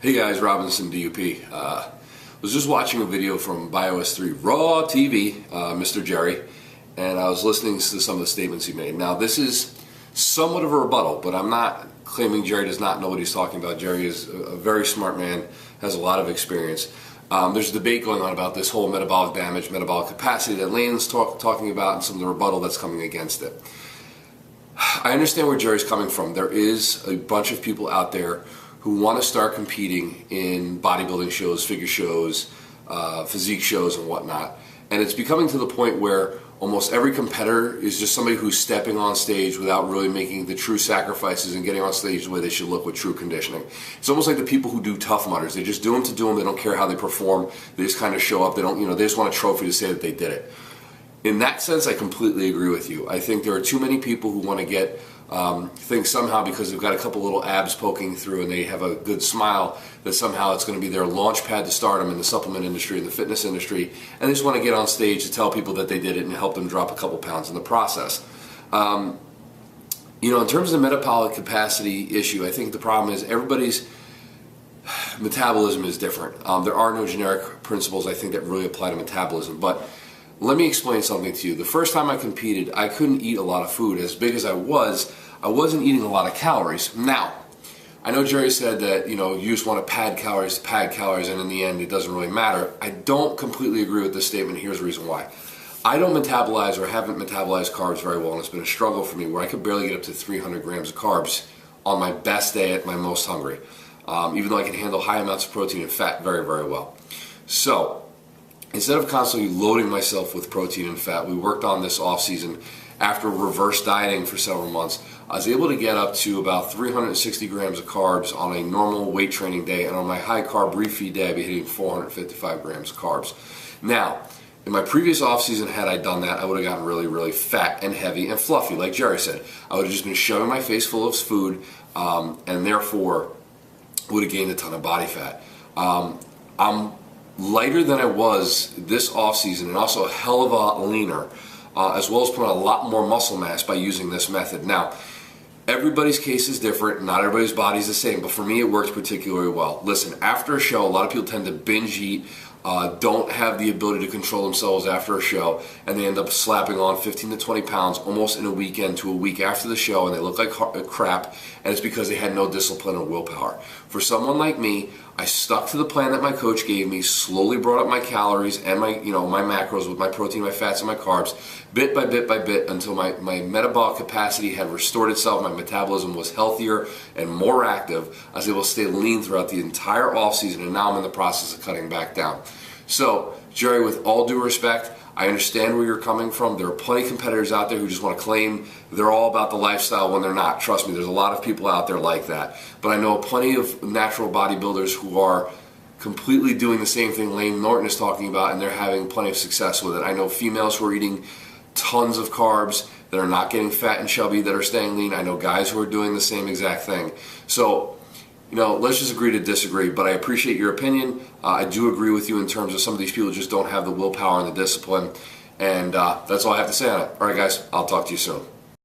Hey guys, Robinson DUP. Was just watching a video from Bios3 Raw TV, Mr. Jerry, and I was listening to some of the statements he made. Now this is somewhat of a rebuttal, but I'm not claiming Jerry does not know what he's talking about. Jerry is a very smart man, has a lot of experience. There's a debate going on about this whole metabolic damage, metabolic capacity that Lane's talking about, and some of the rebuttal that's coming against it. I understand where Jerry's coming from. There is a bunch of people out there who want to start competing in bodybuilding shows, figure shows, physique shows, and whatnot. And it's becoming to the point where almost every competitor is just somebody who's stepping on stage without really making the true sacrifices and getting on stage the way they should look with true conditioning. It's almost like the people who do Tough Mudders. They just do them to do them. They don't care how they perform. They just kind of show up. They don't, they just want a trophy to say that they did it. In that sense, I completely agree with you. I think there are too many people who want to get think somehow because they've got a couple little abs poking through and they have a good smile that somehow it's going to be their launch pad to stardom in the supplement industry and the fitness industry, and they just want to get on stage to tell people that they did it and help them drop a couple pounds in the process. In terms of the metabolic capacity issue, I think the problem is everybody's metabolism is different. There are no generic principles, I think, that really apply to metabolism, but let me explain something to you. The first time I competed, I couldn't eat a lot of food. As big as I wasn't eating a lot of calories. Now, I know Jerry said that, you just want to pad calories, and in the end, it doesn't really matter. I don't completely agree with this statement. Here's the reason why. I don't metabolize or haven't metabolized carbs very well, and it's been a struggle for me where I could barely get up to 300 grams of carbs on my best day at my most hungry, even though I can handle high amounts of protein and fat very, very well. So, instead of constantly loading myself with protein and fat, we worked on this off-season. After reverse dieting for several months, I was able to get up to about 360 grams of carbs on a normal weight training day, and on my high carb refeed day, I'd be hitting 455 grams of carbs. Now, in my previous off-season, had I done that, I would have gotten really, really fat and heavy and fluffy, like Jerry said. I would have just been shoving my face full of food, and therefore would have gained a ton of body fat. I'm lighter than I was this off-season, and also a hell of a lot leaner, as well as put on a lot more muscle mass by using this method. Now, everybody's case is different. Not everybody's body is the same, but for me, it works particularly well. Listen, after a show, a lot of people tend to binge eat, don't have the ability to control themselves after a show, and they end up slapping on 15 to 20 pounds almost in a weekend to a week after the show, and they look like crap, and it's because they had no discipline or willpower. For someone like me, I stuck to the plan that my coach gave me, slowly brought up my calories and my macros with my protein, my fats, and my carbs, bit by bit by bit, until my metabolic capacity had restored itself, my metabolism was healthier and more active. I was able to stay lean throughout the entire off season, and now I'm in the process of cutting back down. So, Jerry, with all due respect, I understand where you're coming from. There are plenty of competitors out there who just want to claim they're all about the lifestyle when they're not. Trust me, there's a lot of people out there like that. But I know plenty of natural bodybuilders who are completely doing the same thing Lane Norton is talking about, and they're having plenty of success with it. I know females who are eating tons of carbs that are not getting fat and chubby, that are staying lean. I know guys who are doing the same exact thing. So, let's just agree to disagree, but I appreciate your opinion. I do agree with you in terms of some of these people just don't have the willpower and the discipline, and that's all I have to say on it. All right, guys, I'll talk to you soon.